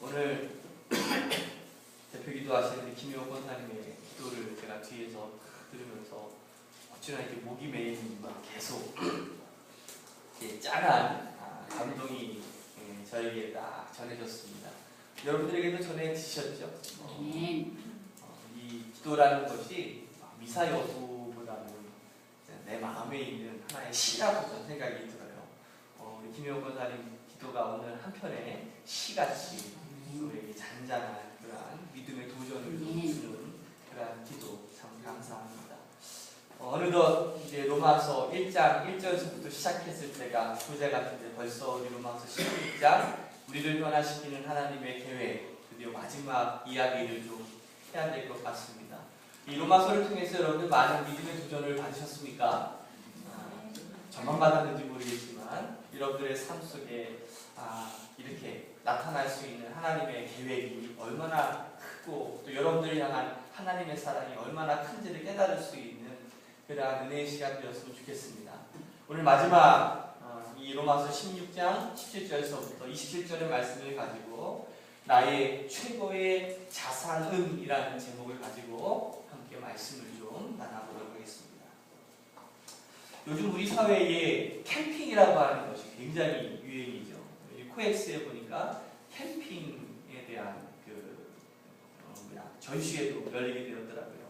오늘 대표 기도하시는 김효 권사님의 기도를 제가 뒤에서 들으면서 어찌나 이렇게 목이 메인 막 계속 짠한 감동이 저에게 딱 전해졌습니다. 여러분들에게도 전해지셨죠? 이 기도라는 것이 미사 여부보다는 내 마음에 있는 하나의 시라고 저는 생각이 들어요. 우리 김효 권사님 기도가 오늘 한편의 시같이 우리에게 잔잔한 그러한 믿음의 도전을 주는 그러한 기도 참 감사합니다. 어느덧 이제 로마서 1장 1절부터 시작했을 때가 부재 같은데 벌써 우리 로마서 16장 우리를 변화시키는 하나님의 계획 드디어 마지막 이야기를 좀 해야 될 것 같습니다. 이 로마서를 통해서 여러분들 많은 믿음의 도전을 받으셨습니까? 저만 받았는지 모르겠지만 여러분들의 삶 속에 이렇게 나타날 수 있는 하나님의 계획이 얼마나 크고 또 여러분들을 향한 하나님의 사랑이 얼마나 큰지를 깨달을 수 있는 그러한 은혜의 시간 되었으면 좋겠습니다. 오늘 마지막 이 로마서 16장 17절에서부터 27절의 말씀을 가지고 나의 최고의 자산은이라는 제목을 가지고 함께 말씀을 좀 나눠보도록 하겠습니다. 요즘 우리 사회에 캠핑이라고 하는 것이 굉장히 유행이죠. 코엑스에 보니까 캠핑에 대한 전시회도 열리게 되었더라고요.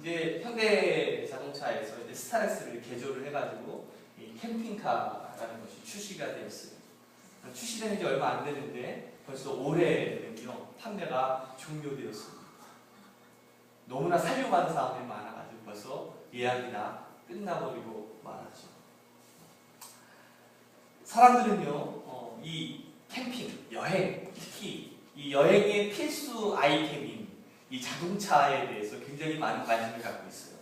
이제 현대 자동차에서 이제 스타렉스를 개조를 해가지고 이 캠핑카라는 것이 출시가 되었어요. 출시된 지 얼마 안 됐는데 벌써 올해는요 판매가 종료되었습니다. 너무나 살려고 하는 사람들이 많아가지고 벌써 예약이 다 끝나버리고 말았죠. 사람들은요 이 캠핑, 여행, 특히 이 여행의 필수 아이템인 이 자동차에 대해서 굉장히 많은 관심을 갖고 있어요.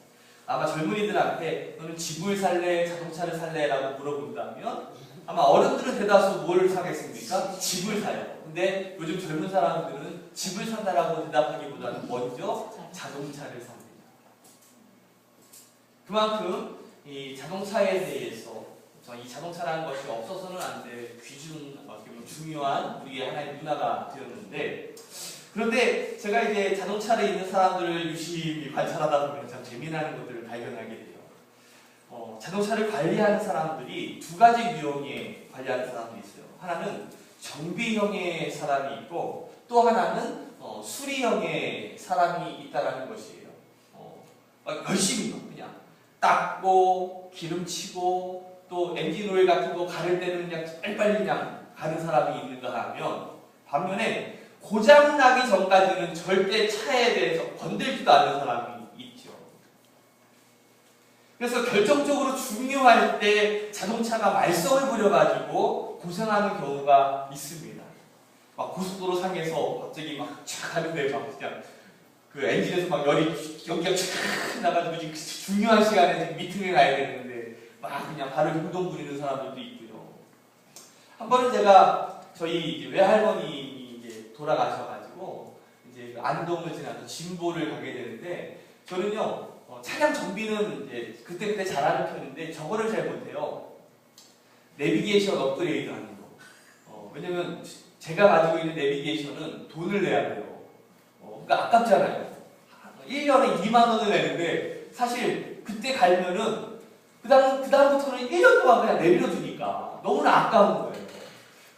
아마 젊은이들한테 너는 집을 살래, 자동차를 살래? 라고 물어본다면 아마 어른들은 대다수 뭘 사겠습니까? 집을 사요. 근데 요즘 젊은 사람들은 집을 산다라고 대답하기보다는 먼저 자동차를 삽니다. 그만큼 이 자동차에 대해서 이 자동차라는 것이 없어서는 안 될 귀중, 중요한 우리의 하나의 문화가 되었는데 그런데 제가 이제 자동차를 있는 사람들을 유심히 관찰하다 보면 참 재미나는 것들을 발견하게 돼요. 자동차를 관리하는 사람들이 두 가지 유형의 관리하는 사람들이 있어요. 하나는 정비형의 사람이 있고 또 하나는 수리형의 사람이 있다는 것이에요. 열심히 그냥 닦고 기름치고 또 엔진 오일 같은 거 가를 때는 그냥 빨리빨리 그냥 가는 사람이 있는가 하면 반면에 고장나기 전까지는 절대 차에 대해서 건들지도 않는 사람이 있죠. 그래서 결정적으로 중요할 때 자동차가 말썽을 부려가지고 고생하는 경우가 있습니다. 막 고속도로 상에서 갑자기 막 쫙 가는데 막 그냥 그 엔진에서 막 연기가 쫙 나가지고 지금 중요한 시간에 지금 미팅을 가야 되는데 막 그냥 발을 동동 부리는 사람들도 있고요. 한 번은 제가 저희 이제 외할머니 이제 돌아가셔가지고 이제 그 안동을 지나서 진보를 가게 되는데 저는요 차량 정비는 이제 그때 잘하는 편인데 저거를 잘 못해요. 내비게이션 업그레이드 하는 거. 왜냐면 제가 가지고 있는 내비게이션은 돈을 내야 돼요. 그러니까 아깝잖아요. 1년에 2만 원을 내는데 사실 그때 갈면은 그다음부터는 1년 동안 그냥 내밀어주니까 너무나 아까운 거예요.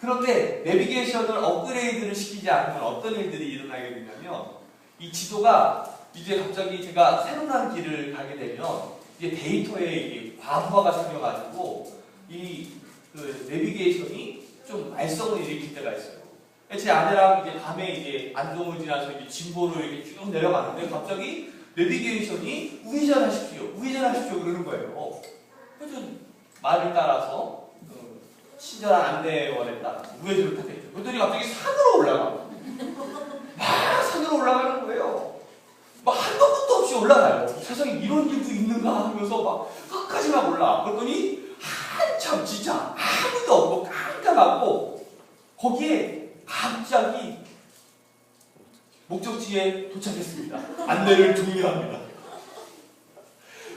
그런데 내비게이션을 업그레이드를 시키지 않으면 어떤 일들이 일어나게 되냐면 이 지도가 이제 갑자기 제가 새로 난 길을 가게 되면 이제 데이터에 이게 과부하가 생겨가지고 그 내비게이션이 좀 말썽을 일으킬 때가 있어요. 제 아내랑 이제 밤에 이제 안동을 지나서 이제 진보를 이렇게 쭉 내려가는데 갑자기 내비게이션이 우회전하십시오 그러는 거예요. 그래서 말을 따라서 친절한 안내원에 따라서 우회전을 타게 했죠. 그랬더니 갑자기 산으로 올라가고 막 산으로 올라가는 거예요. 막 한도 끝도 없이 올라가요. 세상에 이런 일도 있는가 하면서 막 끝까지 막 올라가. 그랬더니 한참 진짜 아무도 없고 깜깜하고 거기에 갑자기 목적지에 도착했습니다. 안내를 종료합니다.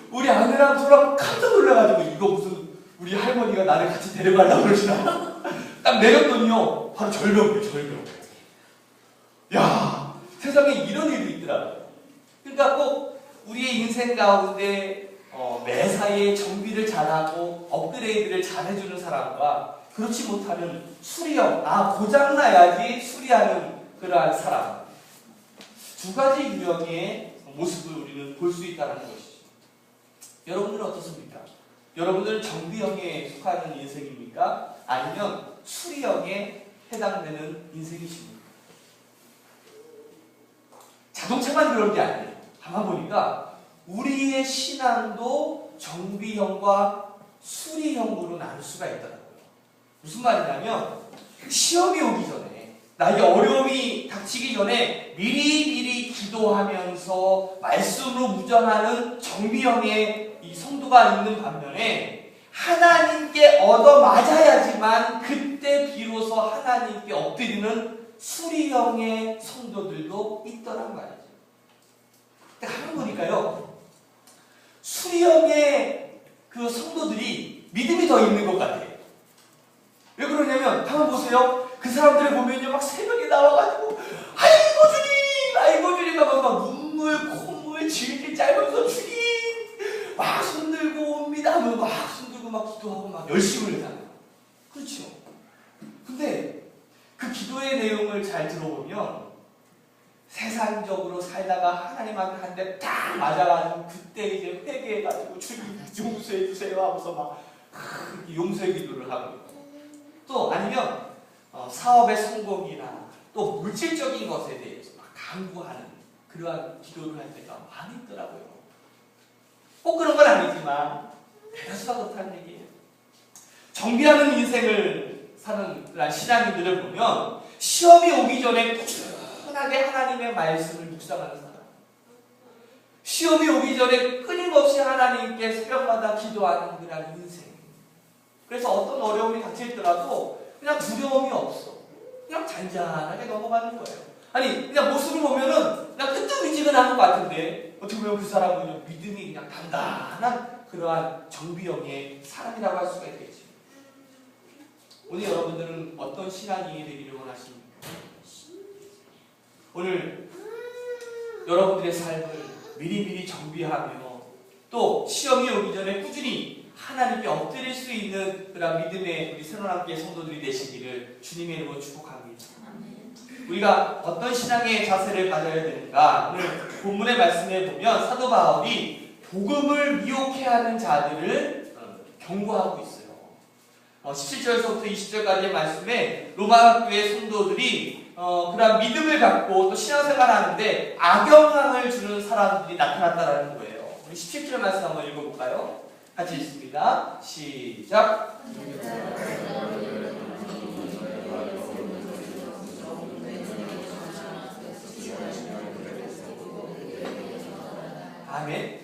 우리 아내랑 저랑 깜짝 놀라가지고 이거 무슨 우리 할머니가 나를 같이 데려가려고 그러시나 딱 내렸더니요 바로 절벽이에요. 절벽. 인생 가운데 매사에 정비를 잘하고 업그레이드를 잘해주는 사람과 그렇지 못하는 수리형, 고장나야지 수리하는 그러한 사람, 두 가지 유형의 모습을 우리는 볼 수 있다는 것이죠. 여러분들은 어떻습니까? 여러분들은 정비형에 속하는 인생입니까? 아니면 수리형에 해당되는 인생이십니까? 자동차만 그런 게 아니에요. 가만 보니까 우리의 신앙도 정비형과 수리형으로 나눌 수가 있더라고요. 무슨 말이냐면 시험이 오기 전에, 나에게 어려움이 닥치기 전에 미리미리 기도하면서 말씀으로 무장하는 정비형의 이 성도가 있는 반면에 하나님께 얻어맞아야지만 그때 비로소 하나님께 엎드리는 수리형의 성도들도 있더란 말이죠. 근데 가만 보니까요, 수리형의 그 성도들이 믿음이 더 있는 것 같아요. 왜 그러냐면 가만 보세요. 그 사람들을 보면요, 막 새벽에 나와가지고 아이고 주님 막 눈물 콧물 질질 짜면서 주님 막 손들고 옵니다 하면 막 손들고 막 기도하고 막 열심을 하잖아요. 그렇죠. 근데 그 기도의 내용을 잘 들어보면 세상적으로 살다가 하나님한테 한 대 딱 맞아가지고 그때 이제 회개해가지고 주님 용서해 주세요 하면서 막 용서의 기도를 하고, 또 아니면 사업의 성공이나 또 물질적인 것에 대해서 막 간구하는 그러한 기도를 할 때가 많이 있더라고요. 꼭 그런 건 아니지만 대다수가 그렇다는 얘기예요. 정비하는 인생을 사는 신앙인들을 보면 시험이 오기 전에 꾸준하게 하나님의 말씀을 묵상하는 사람, 시험이 오기 전에 끊임없이 하나님께 새벽마다 기도하는 그런 인생. 그래서 어떤 어려움이 닥칠더라도 그냥 두려움이 없어. 그냥 잔잔하게 넘어가는 거예요. 아니, 그냥 모습을 보면은 그냥 뜨뜻미지근한 것 같은데 어떻게 보면 그 사람은 믿음이 그냥 단단한 그러한 정비형의 사람이라고 할 수가 있겠죠. 오늘 여러분들은 어떤 신앙인이 되기를 원하십니까? 오늘 여러분들의 삶을 미리미리 정비하며 또 시험이 오기 전에 꾸준히 하나님께 엎드릴 수 있는 그런 믿음의 우리 새로남교회 성도들이 되시기를 주님의 이름으로 축복합니다. 우리가 어떤 신앙의 자세를 가져야 되는가? 오늘 본문의 말씀에 보면 사도 바울이 복음을 미혹해하는 자들을 경고하고 있어요. 17절에서부터 20절까지의 말씀에 로마 교회 성도들이 그런 믿음을 갖고 또 신앙생활을 하는데 악영향을 주는 사람들이 나타났다는 거예요. 우리 17절 말씀 한번 읽어볼까요? 같이 읽습니다. 시작. 아멘.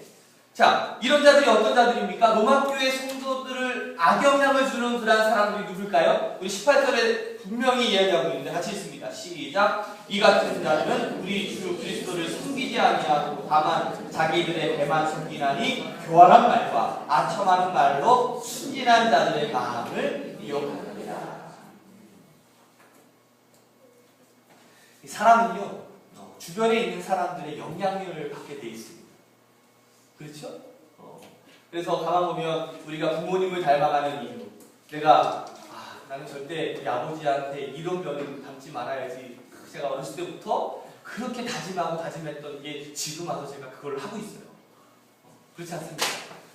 자, 이런 자들이 어떤 자들입니까? 로마교회 성도들을 악영향을 주는 그런 사람들이 누굴까요? 우리 18절에 분명히 이야기하고 있는데 같이 읽습니다. 시작. 이 같은 자는 우리 주 그리스도를 섬기지 아니하고 다만 자기들의 배만 섬기나니 교활한 말과 아첨하는 말로 순진한 자들의 마음을 미혹하느니라. 이 사람은요, 주변에 있는 사람들의 영향력을 받게 돼 있습니다. 그렇죠? 그래서 가만 보면 우리가 부모님을 닮아가는 이유, 나는 절대 우리 아버지한테 이런 면을 닮지 말아야지. 제가 어렸을 때부터 그렇게 다짐했던 게 지금 와서 제가 그걸 하고 있어요. 그렇지 않습니까?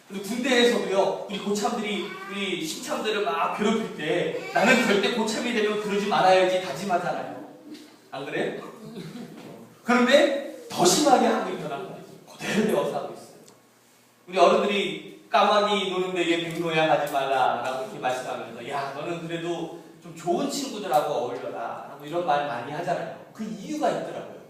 근데 군대에서도요, 우리 고참들이 우리 신참들을 막 괴롭힐 때 나는 절대 고참이 되면 그러지 말아야지 다짐하잖아요. 안 그래요? 그런데 더 심하게 하고 있더라는 거예요. 그대로 배워서 하고 있어요. 우리 어른들이 까마귀 노는데 얘 백노야 하지 말라라고 이렇게 말씀하면서, 야, 너는 그래도 좀 좋은 친구들하고 어울려라 라고 이런 말 많이 하잖아요. 그 이유가 있더라고요.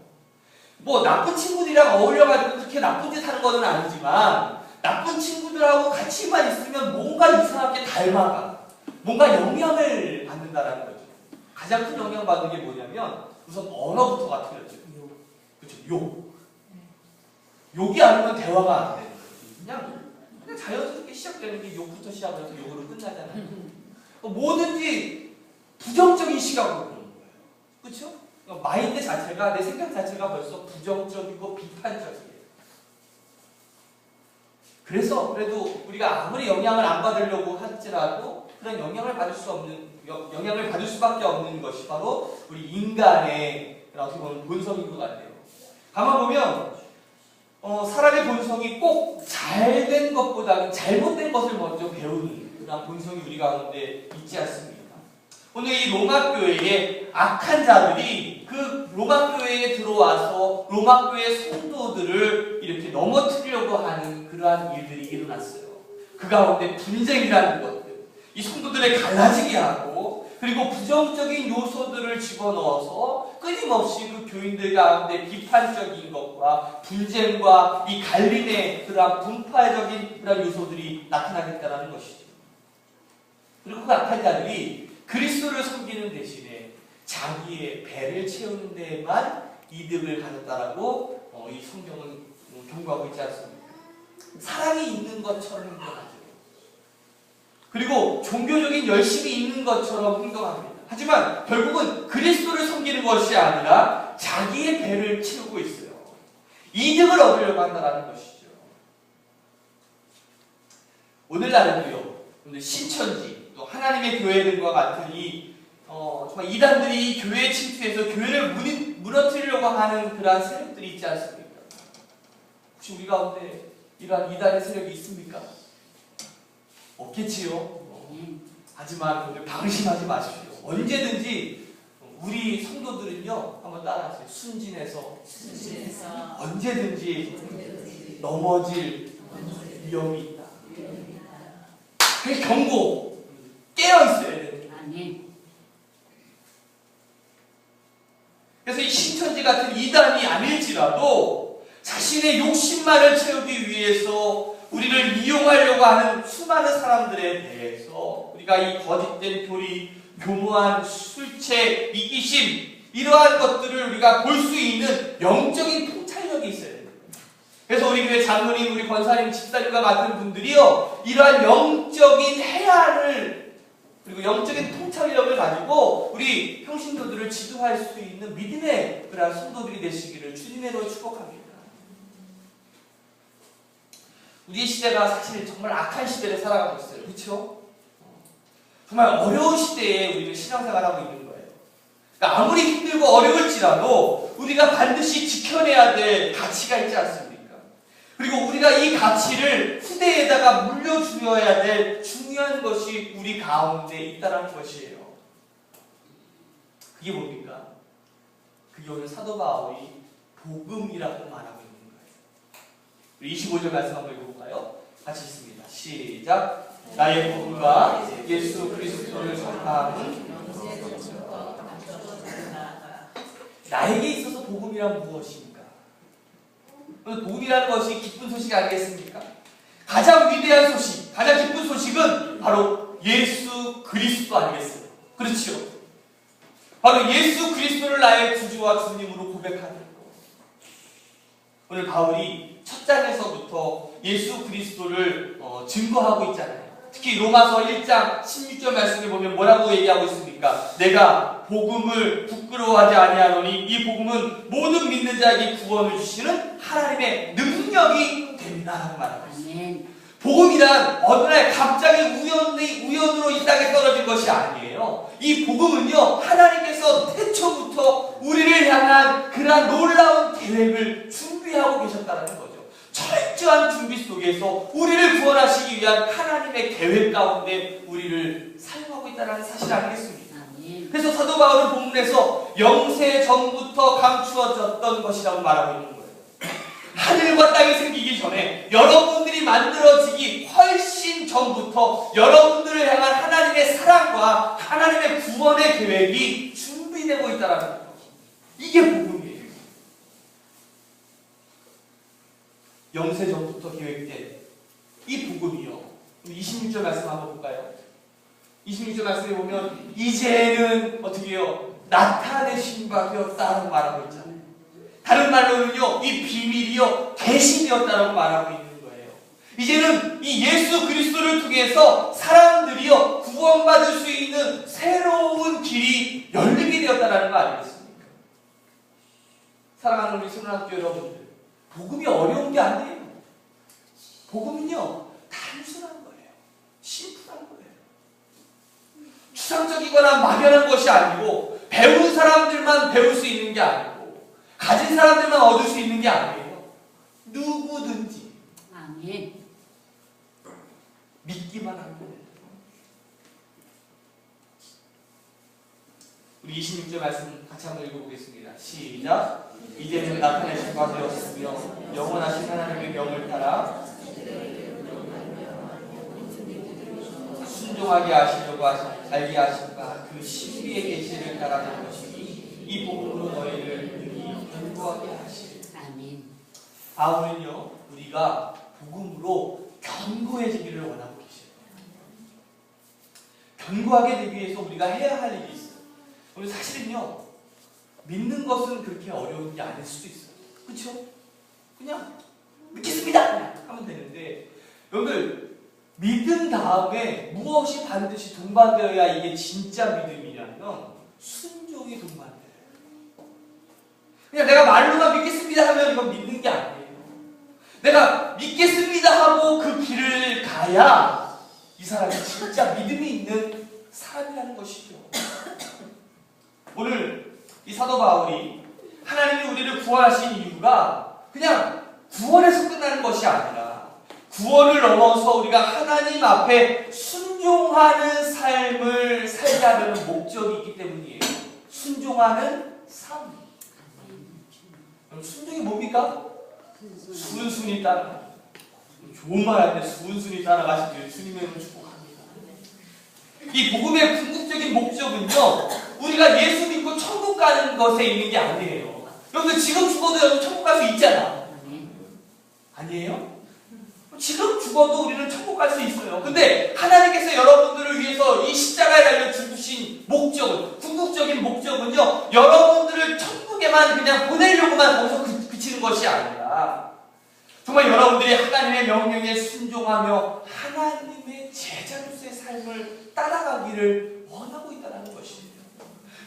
뭐 나쁜 친구들이랑 어울려가지고 그렇게 나쁜 짓 하는 건 아니지만 나쁜 친구들하고 같이만 있으면 뭔가 이상하게 닮아가, 뭔가 영향을 받는다라는 거죠. 가장 큰 영향 받는 게 뭐냐면 우선 언어부터가 틀렸죠. 그렇죠. 욕이 아니면 대화가 안 돼요. 그냥 자연스럽게 시작되는 게 욕부터 시작해서 욕으로 끝나잖아요. 뭐든지 부정적인 시각으로 보는 거예요. 그렇죠? 마인드 자체가, 내 생각 자체가 벌써 부정적이고 비판적이에요. 그래서 그래도 우리가 아무리 영향을 안 받으려고 할지라도 그런 영향을 받을 수밖에 없는 것이 바로 우리 인간의 어떻게 보면 본성인 것 같아요. 가만 보면 사람의 본성이 꼭 잘된 것보다는 잘못된 것을 먼저 배우는 그런 본성이 우리 가운데 있지 않습니까? 오늘 이 로마 교회에 악한 자들이 그 로마 교회에 들어와서 로마 교회 성도들을 이렇게 넘어뜨리려고 하는 그러한 일들이 일어났어요. 그 가운데 분쟁이라는 것들, 이 성도들을 갈라지게 하고 그리고 부정적인 요소들을 집어넣어서 끊임없이 그 교인들 가운데 비판적인 것과 분쟁과 이 갈림의 그러한 분파적인 그런 요소들이 나타나겠다는 것이죠. 그리고 그 악한 자들이 그리스도를 섬기는 대신에 자기의 배를 채우는 데에만 이득을 가졌다라고 이 성경은 경고하고 있지 않습니까? 사랑이 있는 것처럼 행동하죠. 그리고 종교적인 열심이 있는 것처럼 행동합니다. 하지만 결국은 그리스도를 섬기는 것이 아니라 자기의 배를 채우고 있어요. 이득을 얻으려고 한다는 것이죠. 오늘날은요, 신천지, 또 하나님의 교회들과 같은 정말 이단들이 교회에 침투해서 교회를 무너뜨리려고 하는 그러한 세력들이 있지 않습니까? 혹시 우리 가운데 이러한 이단의 세력이 있습니까? 없겠지요. 하지만 오늘 방심하지 마십시오. 언제든지 우리 성도들은요, 한번 따라하세요. 순진해서 언제든지 넘어질 위험이 있다. 그 경고, 깨어 있어야 돼요. 그래서 이 신천지 같은 이단이 아닐지라도 자신의 욕심만을 채우기 위해서 우리를 이용하려고 하는 수많은 사람들에 대해서 우리가 이 거짓된 교리, 교묘한 술체, 이기심 이러한 것들을 우리가 볼 수 있는 영적인 통찰력이 있어야 돼요. 그래서 우리 교회 장로님, 우리 권사님, 집사님과 같은 분들이요, 이러한 영적인 해안을 그리고 영적인 통찰력을 가지고 우리 평신도들을 지도할 수 있는 믿음의 그러한 성도들이 되시기를 주님으로 축복합니다. 우리의 시대가 사실 정말 악한 시대를 살아가고 있어요. 그렇죠? 정말 어려운 시대에 우리는 신앙생활하고 있는 거예요. 그러니까 아무리 힘들고 어려울지라도 우리가 반드시 지켜내야 될 가치가 있지 않습니까? 그리고 우리가 이 가치를 후대에다가 물려주어야 될 중요한 것이 우리 가운데 있다는 것이에요. 그게 뭡니까? 그게 오늘 사도 바울이 복음이라고 말하고 있는 거예요. 우리 25절 말씀 한번 읽어볼까요? 같이 읽습니다. 시작. 나의 복음과 예수 그리스도를 전파하는 나에게 있어서 복음이란 무엇입니까? 복음이라는 것이 기쁜 소식 아니겠습니까? 가장 위대한 소식, 가장 기쁜 소식은 바로 예수 그리스도 아니겠어요? 그렇죠? 바로 예수 그리스도를 나의 구주와 주님으로 고백하는 것. 오늘 바울이 첫 장에서부터 예수 그리스도를 증거하고 있잖아요. 특히 로마서 1장 16절 말씀에 보면 뭐라고 얘기하고 있습니까? 내가 복음을 부끄러워하지 아니하노니 이 복음은 모든 믿는 자에게 구원을 주시는 하나님의 능력이 됩니다라고 말하고 있습니다. 복음이란 어느 날 갑자기 우연으로 이 땅에 떨어진 것이 아니에요. 이 복음은요, 하나님께서 태초부터 우리를 향한 그러한 놀라운 계획을 준비하고 계셨다는 거죠. 철저한 준비 속에서 우리를 구원하시기 위한 하나님의 계획 가운데 우리를 사용하고 있다는 사실 아니겠습니까? 그래서 사도 바울은 본문에서 영세 전부터 감추어졌던 것이라고 말하고 있는 거예요. 하늘과 땅이 생기기 전에 여러분들이 만들어지기 훨씬 전부터 여러분들을 향한 하나님의 사랑과 하나님의 구원의 계획이 준비되고 있다는 거예요. 이게 복음이에요. 영세 전부터 계획된 이 복음이요. 26절 말씀 한번 볼까요? 26절 말씀에 보면 이제는 어떻게 해요? 나타내신 바 되었다라고 말하고 있잖아요. 다른 말로는요, 이 비밀이요 계시되었다라고 말하고 있는 거예요. 이제는 이 예수 그리스도를 통해서 사람들이요 구원받을 수 있는 새로운 길이 열리게 되었다라는 거 아니겠습니까? 사랑하는 우리 신학교 여러분들, 복음이 어려운 게 아니에요. 복음은요, 단순한 거예요. 심플한 거예요. 추상적이거나 막연한 것이 아니고, 배운 사람들만 배울 수 있는 게 아니고, 가진 사람들만 얻을 수 있는 게 아니에요. 누구든지 아멘. 믿기만 하면 돼요. 우리 26절 말씀 같이 한번 읽어보겠습니다. 시작. 이제는 나타내신 바 되었으며 영원하신 하나님의 명을 따라 순종하게 하시려고 알게 하신 바 그 신비의 계시를 따라가는 것이니 이 복음으로 너희를 능히 견고하게 하시리. 아멘. 바울은요, 우리가 복음으로 견고해지기를 원하고 계셔요. 견고하게 되기 위해서 우리가 해야 할 일이 있어요. 우리 사실은요, 믿는 것은 그렇게 어려운 게 아닐 수도 있어요. 그렇죠? 그냥 믿겠습니다! 그냥 하면 되는데, 여러분들 믿은 다음에 무엇이 반드시 동반되어야 이게 진짜 믿음이냐면 순종이 동반돼요. 그냥 내가 말로만 믿겠습니다 하면 이건 믿는 게 아니에요. 내가 믿겠습니다 하고 그 길을 가야 이 사람이 진짜 믿음이 있는 사람이라는 것이죠. 오늘 이 사도 바울이 하나님이 우리를 구원하신 이유가 그냥 구원에서 끝나는 것이 아니라 구원을 넘어서 우리가 하나님 앞에 순종하는 삶을 살자는 목적이 있기 때문이에요. 순종하는 삶. 그럼 순종이 뭡니까? 순순히 따라가기. 좋은 말 하는데 순순히 따라가시길 주님의 이름으로 축복합니다. 이 복음의 궁극적인 목적은요, 우리가 예수 믿고 천국 가는 것에 있는 게 아니에요. 여러분들 지금 죽어도 여러분 천국 갈 수 있잖아. 아니에요? 지금 죽어도 우리는 천국 갈 수 있어요. 근데 하나님께서 여러분들을 위해서 이 십자가에 달려 죽으신 목적은, 궁극적인 목적은요, 여러분들을 천국에만 그냥 보내려고만 거기서 그치는 것이 아니라 정말 여러분들이 하나님의 명령에 순종하며 하나님의 제자로서의 삶을 따라가기를 원하고 있다는 것이에요.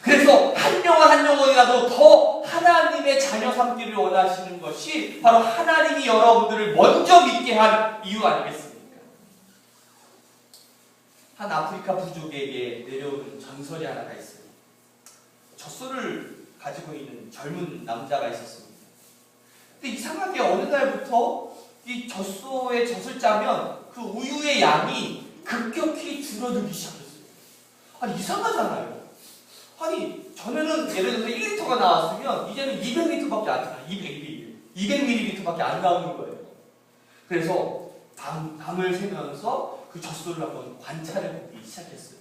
그래서 한 영혼 한 영혼이라도 더 하나님의 자녀 삼기를 원하시는 것이 바로 하나님이 여러분들을 먼저 믿게 한 이유 아니겠습니까? 한 아프리카 부족에게 내려오는 전설이 하나가 있어요. 젖소를 가지고 있는 젊은 남자가 있었습니다. 근데 이상하게 어느 날부터 이 젖소에 젖을 짜면 그 우유의 양이 급격히 줄어들기 시작했어요. 아니 이상하잖아요. 아니 전에는 예를 들어서 1리터가 나왔으면 이제는 200리터밖에 안 나와요. 200ml밖에 안 나오는 거예요. 그래서 밤을 새면서 그 젖소를 한번 관찰해 보기 시작했어요.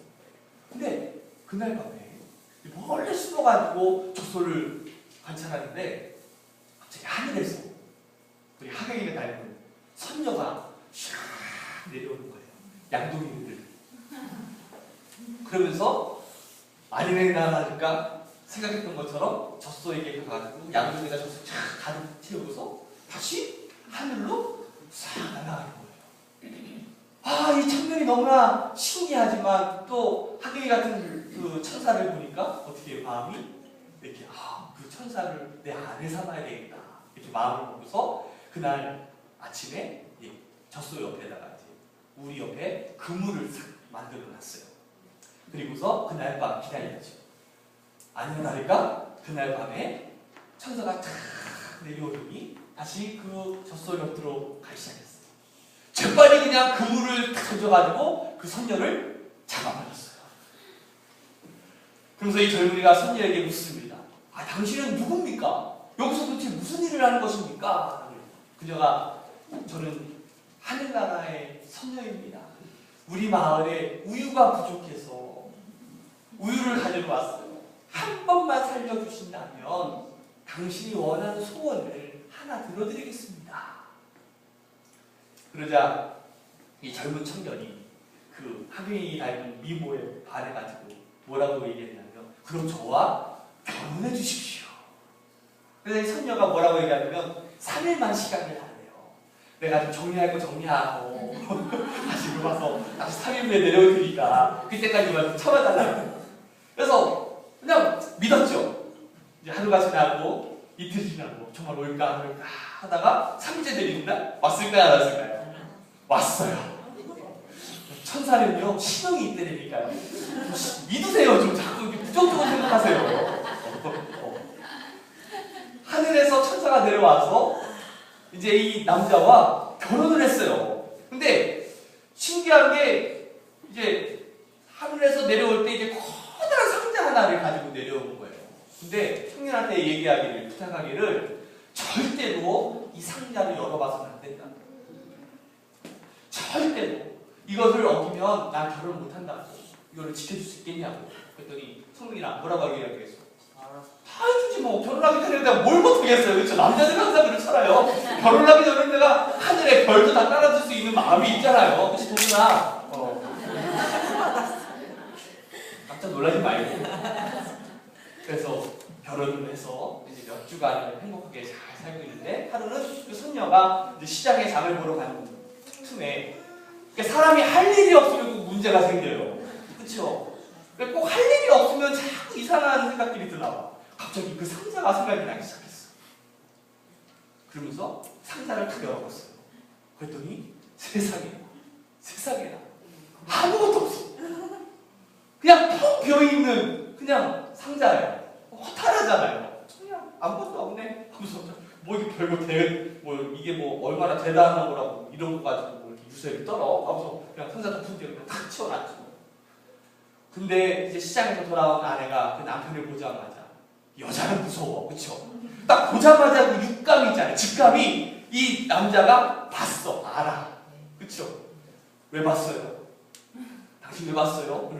근데 그날 밤에 몰래 숨어가지고 젖소를 관찰하는데 갑자기 하늘에서 우리 하경이가 닮은 선녀가 샥 내려오는 거예요. 양동이들. 그러면서 아니네 나니까 생각했던 것처럼 젖소에게 가가지고 양동이가 젖소 쫙 가득 채우고서 다시 하늘로 싹 날아가는 거예요. 아, 이 장면이 너무나 신기하지만 또 하경이 같은 그 천사를 보니까 어떻게 마음이 이렇게 그 천사를 내 안에 삼아야 되겠다 이렇게 마음을 먹고서 그날 아침에 젖소 옆에다가 이제 우리 옆에 그물을 싹 만들어 놨어요. 그리고서 그날 밤 기다렸죠. 아니면 다를까 그날 밤에 천사가 탁 내려오더니 다시 그 젖소 옆으로 가기 시작했어요. 재빨리 그냥 그물을 탁 던져가지고 그 선녀를 잡아버렸어요. 그러면서 이 젊은이가 선녀에게 묻습니다. 아, 당신은 누굽니까? 여기서 도대체 무슨 일을 하는 것입니까? 그녀가 저는 하늘나라의 선녀입니다. 우리 마을에 우유가 부족해서 우유를 가지러 왔어요. 한 번만 살려주신다면 당신이 원하는 소원을 하나 들어드리겠습니다. 그러자 이 젊은 청년이 그 하경이 닮은 미모에 반해가지고 뭐라고 얘기했냐면 그럼 저와 결혼해 주십시오. 그래서 이 선녀가 뭐라고 얘기하냐면 3일만 시간을 달래요. 내가 좀 정리할 거 정리하고 다시 와서 다시 3일 후에 내려올 테니까 그때까지만 참아달라고. 그래서 그냥 믿었죠. 이제 하루가 지나고 이틀 지나고 정말 올까 안 올까 하다가 3일째 되는 날 왔을까요 안 왔을까요? 왔어요. 천사는요, 신용이 있다니까요. 믿으세요. 좀 자꾸 부정적으로 생각하세요. 하늘에서 천사가 내려와서 이제 이 남자와 결혼을 했어요. 근데 신기한 게 이제 하늘에서 내려올 때 이제 커다란 상자 하나를 가지고 내려오는 거예요. 근데 청년한테 얘기하기를, 부탁하기를 절대로 이 상자를 열어봐서는 안 된다. 절대로. 이것을 어기면 난 결혼 못한다고. 이거를 지켜줄 수 있겠냐고. 그랬더니 성민이랑 뭐라고 얘기하겠어? 다 해주지 뭐. 결혼하기 전에 내가 뭘 못하겠어요. 그렇죠? 남자들은 항상 그렇잖아요. 결혼하기 전에 내가 하늘에 별도 다 따라줄 수 있는 마음이 있잖아요. 그렇지 도준아? 깜짝 놀라지 말고. 그래서 결혼을 해서 이제 몇 주간 행복하게 잘 살고 있는데 하루는 그 손녀가 이제 시장에 장을 보러 가는 틈에 사람이 할 일이 없으면 꼭 문제가 생겨요. 그렇죠? 꼭 할 일이 없으면 자꾸 이상한 생각들이 들어와. 갑자기 그 상자가 생각이 나기 시작했어. 그러면서 상자를 탁 열어봤어요. 그랬더니 세상에나 아무것도 없어. 그냥 텅 비어있는 그냥 상자예요. 허탈하잖아요. 그냥 아무것도 없네 하면서 뭐 이게 별거 이게 뭐 얼마나 대단한 거라고 이런 거 가지고 뭐 이렇게 유세를 떨어 하면서 그냥 상자 덮은 데 그냥 탁 치워놨죠. 근데 이제 시장에서 돌아온 아내가 그 남편을 보자마자, 여자는 무서워, 그쵸? 딱 보자마자 그 육감이 있잖아요. 직감이 이 남자가 봤어, 알아, 그쵸? 왜 봤어요? 당신 왜 봤어요?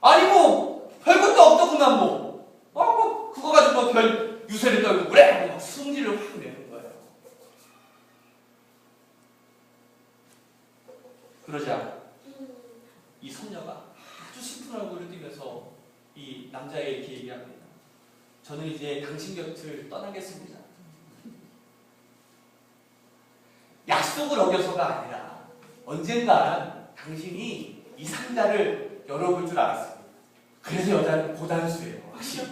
아니 뭐 별것도 없더구만 뭐 그거 가지고 뭐 별 유세를 떨고 그래! 막 승질을 확 내는 거예요. 그러자 이 손녀가 아주 슬픈 얼굴을 띠면서 이 남자에게 얘기합니다. 저는 이제 당신 곁을 떠나겠습니다. 약속을 어겨서가 아니라 언젠간 당신이 이 상자를 열어볼 줄 알았습니다. 그래서 여자는 고단수예요, 확실히.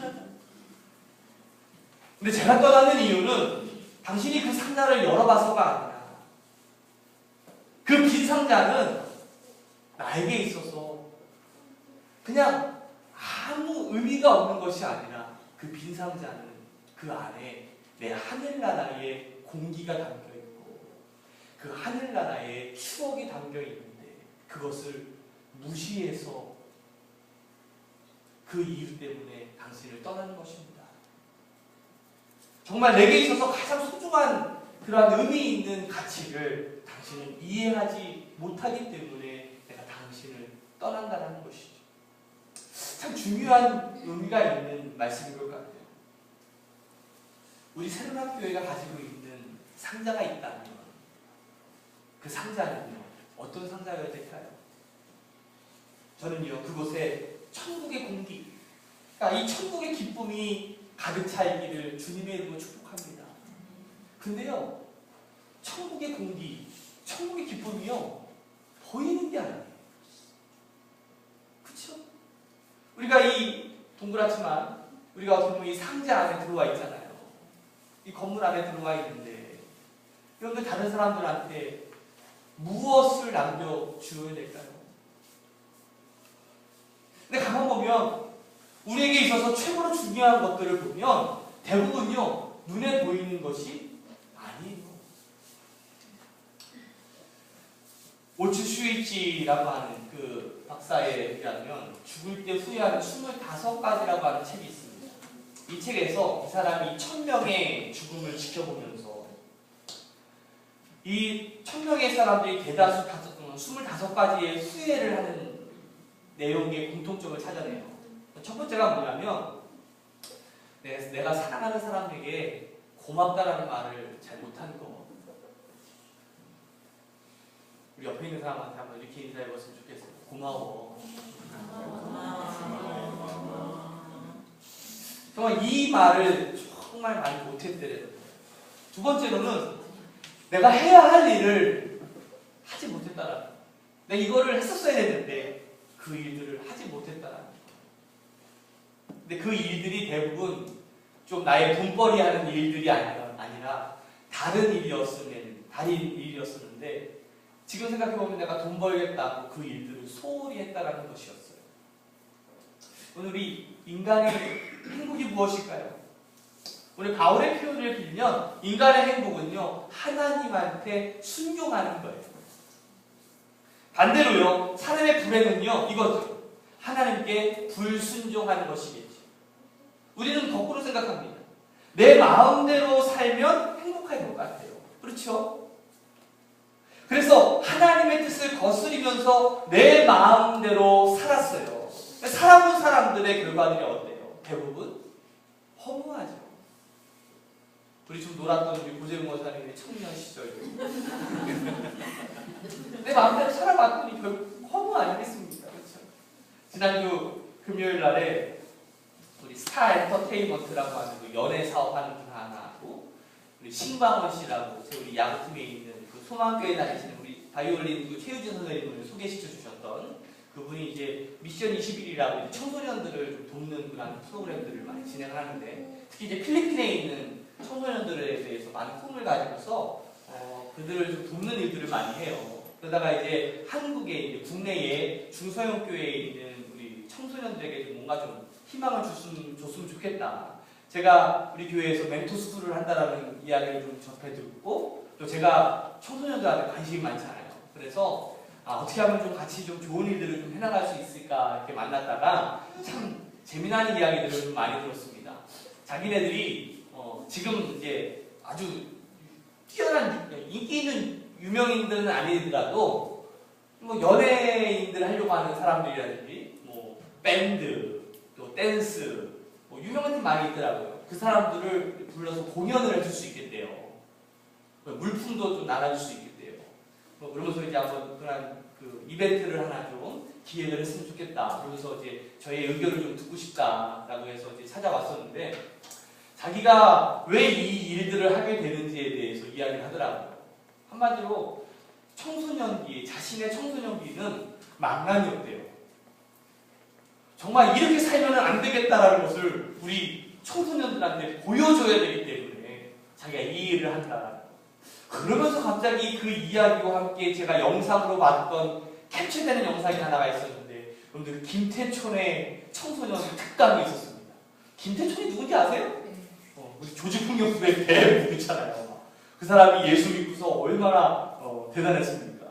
근데 제가 떠나는 이유는 당신이 그 상자를 열어봐서가 아니라 그 빈 상자는 나에게 있어서 그냥 아무 의미가 없는 것이 아니라 그 빈 상자는 그 안에 내 하늘나라의 공기가 담겨있고 그 하늘나라의 추억이 담겨있는데 그것을 무시해서 그 이유 때문에 당신을 떠나는 것입니다. 정말 내게 있어서 가장 소중한 그러한 의미 있는 가치를 당신은 이해하지 못하기 때문에 내가 당신을 떠난다는 것이죠. 참 중요한 의미가 있는 말씀인 것 같아요. 우리 새로운학교회가 가지고 있는 상자가 있다면 그 상자는요, 어떤 상자여야 될까요? 저는요, 그곳에 천국의 공기, 그러니까 이 천국의 기쁨이 가득 차 있기를 주님의 이름으로 축복합니다. 근데요, 천국의 공기, 천국의 기쁨이요, 보이는 게 아니에요. 그쵸? 우리가 이 동그랗지만 우리가 어떻게 보면 이 상자 안에 들어와 있잖아요. 이 건물 안에 들어와 있는데 그런데 다른 사람들한테 무엇을 남겨주어야 될까요? 근데 가만 보면 우리에게 있어서 최고로 중요한 것들을 보면 대부분요, 눈에 보이는 것이 아니에요. 오츠 슈이치라고 하는 그 박사에 의하면 죽을 때 후회하는 25가지라고 하는 책이 있습니다. 이 책에서 이 사람이 1000명의 죽음을 지켜보면서 이 1000명의 사람들이 대다수 25가지의 후회를 하는 내용의 공통점을 찾아내요. 첫 번째가 뭐냐면 내가 사랑하는 사람에게 고맙다라는 말을 잘 못하는 거. 우리 옆에 있는 사람한테 한번 이렇게 인사해봤으면 좋겠어요. 고마워. 정말 이 말을 정말 많이 못했대요. 두 번째로는 내가 해야 할 일을 하지 못했다라는 거. 내가 이거를 했었어야 했는데 그 일들을 하지 못했다라는 거. 근데 그 일들이 대부분 좀 나의 돈벌이 하는 일들이 아니라 다른 일이었는데 지금 생각해보면 내가 돈 벌겠다고 그 일들을 소홀히 했다라는 것이었어요. 오늘 우리 인간의 행복이 무엇일까요? 오늘 바울의 표현을 빌면 인간의 행복은요, 하나님한테 순종하는 거예요. 반대로요, 사람의 불행은요, 이거죠. 하나님께 불순종하는 것이겠죠. 우리는 거꾸로 생각합니다. 내 마음대로 살면 행복할 것 같아요. 그렇죠? 그래서 하나님의 뜻을 거스리면서 내 마음대로 살았어요. 살아본 사람들의 결과들이 어때요? 대부분 허무하죠. 우리 좀 놀았던 우리 고재웅 원사님의 청년 시절. 내 마음대로 살아봤더니 결국 허무 아니겠습니까? 그렇죠? 지난주 금요일 날에 우리 스타 엔터테인먼트라고 하는 그 연예 사업하는 분 하나하고 우리 신광원 씨라고 우리 야구팀에 있는 그 소망교회 다니시는 우리 바이올린 그 최유진 선생님을 소개시켜 주셨던 그분이 이제 미션 21이라고 청소년들을 좀 돕는 그런 프로그램들을 많이 진행하는데 특히 이제 필리핀에 있는 청소년들에 대해서 많은 꿈을 가지고서 그들을 좀 돕는 일들을 많이 해요. 그러다가 이제 한국에 이제 국내에 중소형 교회에 있는 우리 청소년들에게 뭔가 좀 희망을 줬으면 좋겠다. 제가 우리 교회에서 멘토스쿨을 한다라는 이야기를 좀 접해 듣고 또 제가 청소년들한테 관심이 많잖아요. 그래서 어떻게 하면 좀 같이 좀 좋은 일들을 좀 해나갈 수 있을까 이렇게 만났다가 참 재미난 이야기들을 좀 많이 들었습니다. 자기네들이 지금 이제 아주 뛰어난 인기 있는 유명인들은 아니더라도 뭐 연예인들 하려고 하는 사람들이라든지 뭐 밴드 또 댄스 뭐 유명한 팀 많이 있더라고요. 그 사람들을 불러서 공연을 해줄 수 있겠대요. 물품도 좀 나눠줄 수 있겠대요. 뭐 그러면서 이제 한번 그런 그 이벤트를 하나 좀 기획을 했으면 좋겠다. 그러면서 이제 저의 의견을 좀 듣고 싶다라고 해서 이제 찾아왔었는데 자기가 왜 이 일들을 하게 되는지에 대해서 이야기를 하더라고요. 한마디로 청소년기, 자신의 청소년기는 망난이었대요. 정말 이렇게 살면 안 되겠다라는 것을 우리 청소년들한테 보여줘야 되기 때문에 자기가 이 일을 한다. 그러면서 갑자기 그 이야기와 함께 제가 영상으로 봤던 캡처되는 영상이 하나가 있었는데 여러분들 김태촌의 청소년 특강이 있었습니다. 김태촌이 누군지 아세요? 우리 조지풍경수의 배우 있잖아요. 그 사람이 예수 믿고서 얼마나 대단했습니까?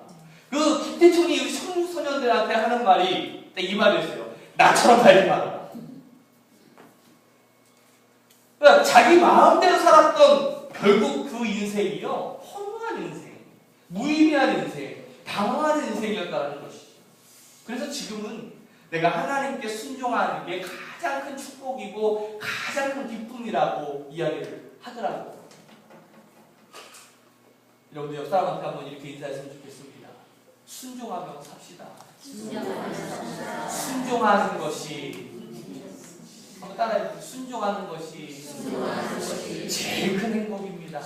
그 김태촌이 우리 청소년들한테 하는 말이 이 말이었어요. 나처럼 살지 마라. 그러니까 자기 마음대로 살았던 결국 그 인생이요 허무한 인생, 무의미한 인생, 당황한 인생이었다는 것이죠. 그래서 지금은 내가 하나님께 순종하는 게 가장 큰 축복이고 가장 큰 기쁨이라고 이야기를 하더라고요. 여러분들 옆 사람한테 한번 이렇게 인사했으면 좋겠습니다. 순종하며 삽시다. 순종하는 것이 한번 따라해주세요. 순종하는 것이 제일 큰 행복입니다.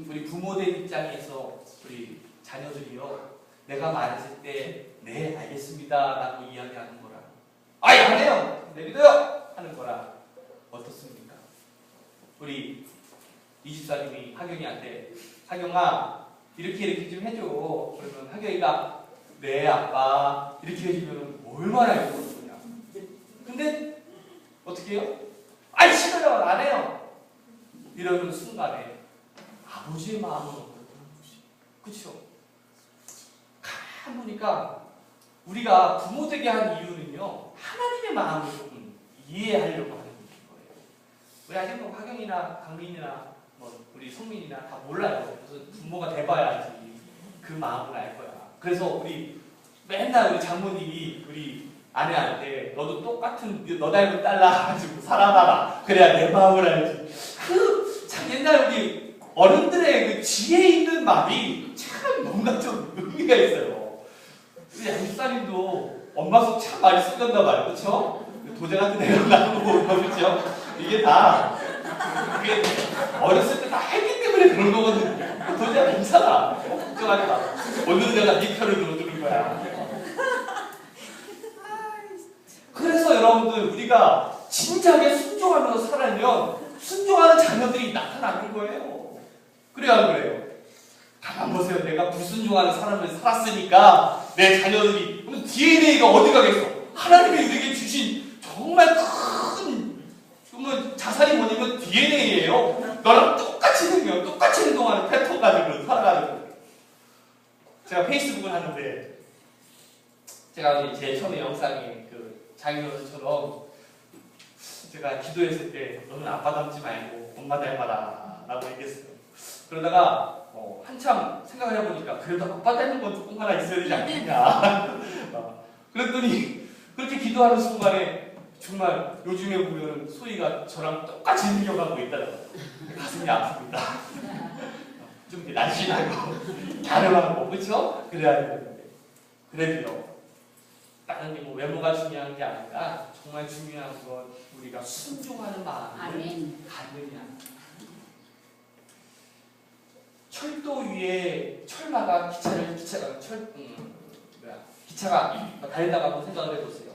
우리 부모된 입장에서 우리 자녀들이요 내가 말했을 때 네 알겠습니다 라고 이야기하는 거랑 아이 안 해요 네 믿어요 하는 거랑 어떻습니까? 우리 이 집사님이 하경이한테 하경아 이렇게 좀 해줘. 그러면 하경이가 네 아빠 이렇게 해주면 얼마나 예쁘거든요. 근데 어떻게 해요? 아이 싫어요 안 해요 이러는 순간에 아버지의 마음은 어떨까요? 그렇죠? 가만 보니까 우리가 부모 되게 한 이유는요 하나님의 마음을 조금 이해하려고 하는 거예요. 우리 아직 뭐 하경이나 강민이나 뭐 우리 성민이나 다 몰라요. 그래서 부모가 돼봐야지 그 마음을 알 거야. 그래서 우리 맨날 우리 장모님이 우리 아내한테 너도 똑같은 너 닮은 딸 낳아가지고 살아봐라. 그래야 내 마음을 알지. 참 옛날 우리 어른들의 그 지혜 있는 말이 참 뭔가 좀 의미가 있어요. 우리 양집사님도 엄마 속 참 많이 쓰던다 말이에요. 그렇죠? 도제 같은 애가 나오고 그렇죠? 이게 다 그게 어렸을 때 다 했기 때문에 그런 거거든요. 도제가 괜찮아. 걱정하지 마. 오늘은 내가 네 편을 들어주는 거야. 그래서 여러분들 우리가 진작에 순종하면서 살아면 순종하는 자녀들이 나타나는 거예요. 그래요 안 그래요? 가만 보세요. 내가 불순종하는 사람을 살았으니까 내 자녀들이 DNA가 어디 가겠어? 하나님이 우리에게 주신 정말 큰 자산이 뭐냐면 DNA예요. 너랑 똑같이 생겨, 똑같이 행동하는 패턴 가지고 살아가는 거예요. 제가 페이스북을 하는데 제가 제 처음에 영상에 그 장인어른처럼 제가 기도했을 때 너는 아빠 닮지 말고 엄마 닮아라 라고 얘기했어요. 그러다가 한참 생각을 해보니까 그래도 아빠 닮은 건 조금 하나 있어야 되지 않겠냐. 그랬더니 그렇게 기도하는 순간에 정말 요즘에 보면 소희가 저랑 똑같이 생겨가고 있다는 가슴이 아픕니다. 좀 날씬하고 갸름하고 그렇죠? 그래야 되는데 그래도요. 다른 게 뭐 외모가 중요한 게 아니라 정말 중요한 건 우리가 순종하는 마음을 갖느냐. 철도 위에 기차가 달리다가 한번 생각을 해보세요.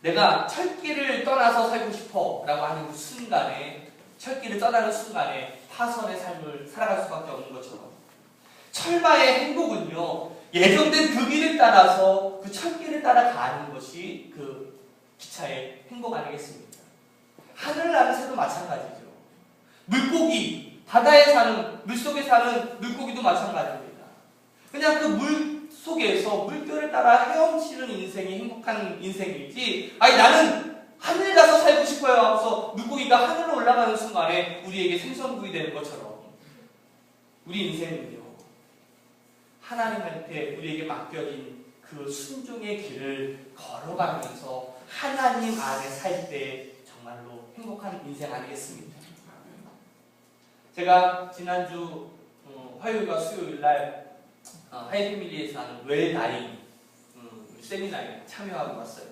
내가 철길을 떠나서 살고 싶어 라고 하는 그 순간에, 철길을 떠나는 순간에 파선의 삶을 살아갈 수밖에 없는 것처럼 철마의 행복은요, 예정된 그 길을 따라서 그 철길을 따라 가는 것이 그 기차의 행복 아니겠습니까? 하늘을 나는 새도 마찬가지죠. 물고기, 바다에 사는, 물속에 사는 물고기도 마찬가지입니다. 그냥 그 물 속에서 물결을 따라 헤엄치는 인생이 행복한 인생이지, 아니 나는 하늘 가서 살고 싶어요 하고서 물고기가 하늘로 올라가는 순간에 우리에게 생선구이 되는 것처럼 우리 인생은요, 하나님한테 우리에게 맡겨진 그 순종의 길을 걸어가면서 하나님 안에 살 때 정말로 행복한 인생 아니겠습니까? 제가 지난주 화요일과 수요일날 하이패밀리에서 하는 웰다잉 세미나에 참여하고 왔어요.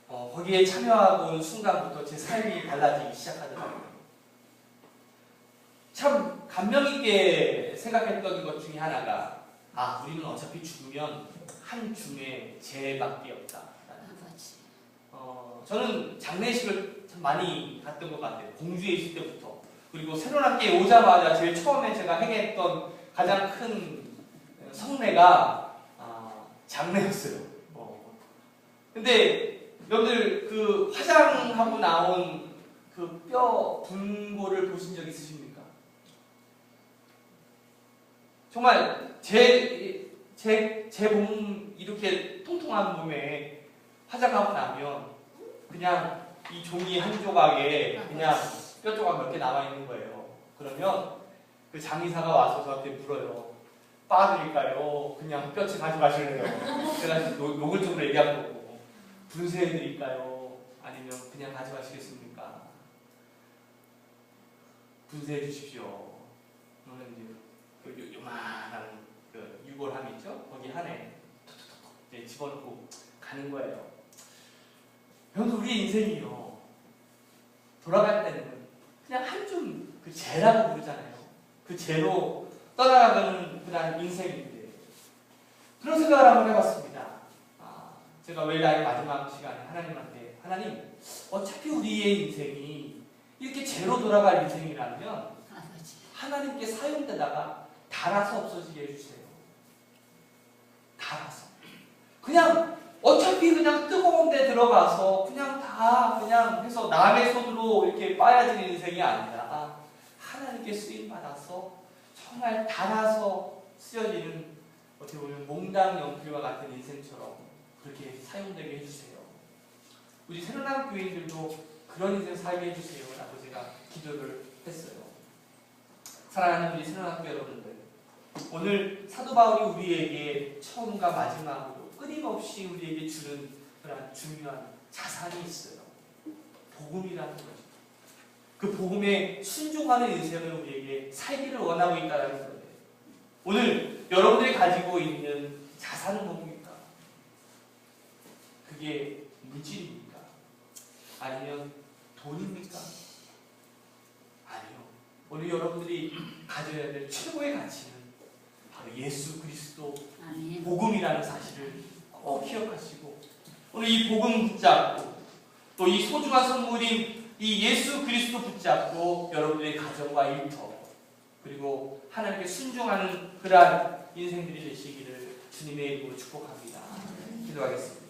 거기에 참여하고 온 순간부터 제 삶이 달라지기 시작하더라고요. 참 감명 있게 생각했던 것 중에 하나가, 우리는 어차피 죽으면 한 줌의 죄밖에 없다. 저는 장례식을 참 많이 갔던 것 같아요. 공주에 있을 때부터. 그리고 새로운학기에 오자마자 제일 처음에 제가 행했던 가장 큰 성례가 장례였어요. 근데 여러분들 그 화장하고 나온 그 뼈 분고를 보신 적 있으십니까? 정말 제 몸 이렇게 통통한 몸에 화장하고 나면 그냥 이 종이 한 조각에 그냥 뼈 조각 몇 개 남아 있는 거예요. 그러면 그 장의사가 와서 저한테 물어요. 빠드릴까요? 그냥 뼈채 가져가실래요? 제가 노골적으로 얘기한 거고, 분쇄해드릴까요? 아니면 그냥 가져가시겠습니까? 분쇄해 주십시오. 그러면 이제 그 요만한 그 유골함 있죠? 거기 안에 톡톡톡 이제 집어넣고 가는 거예요. 여러분, 우리 인생이요, 돌아갈 때는 그냥 한 줌 그 죄라고 부르잖아요. 그 죄로 떠나가는 그런 인생인데, 그런 생각을 한번 해봤습니다. 제가 웰다잉 마지막 시간에 하나님한테, 하나님, 어차피 우리의 인생이 이렇게 죄로 돌아갈 인생이라면 하나님께 사용되다가 닳아서 없어지게 해주세요. 닳아서. 그냥 어차피 그냥 뜨거운 데 들어가서 그냥 해서 남의 손으로 이렇게 빠야지는 인생이 아니라 하나님께 쓰임받아서 정말 닳아서 쓰여지는, 어떻게 보면 몽당 연필과 같은 인생처럼 그렇게 사용되게 해주세요. 우리 새로운 교인들도 그런 인생 살게 해주세요 라고 제가 기도를 했어요. 사랑하는 우리 새로운 교회 여러분들, 오늘 사도 바울이 우리에게 처음과 마지막으로 끊임없이 우리에게 주는 그런 중요한 자산이 있어요. 복음이라는 거죠. 그 복음에 순종하는 인생을 우리에게 살기를 원하고 있다는 거예요. 오늘 여러분들이 가지고 있는 자산은 뭡니까? 그게 물질입니까? 아니면 돈입니까? 아니요. 오늘 여러분들이 가져야 될 최고의 가치는 바로 예수 그리스도 복음이라는 사실을 꼭 기억하시고, 오늘 이 복음 붙잡고 또 이 소중한 선물인 이 예수 그리스도 붙잡고 여러분들의 가정과 일터, 그리고 하나님께 순종하는 그러한 인생들이 되시기를 주님의 이름으로 축복합니다. 기도하겠습니다.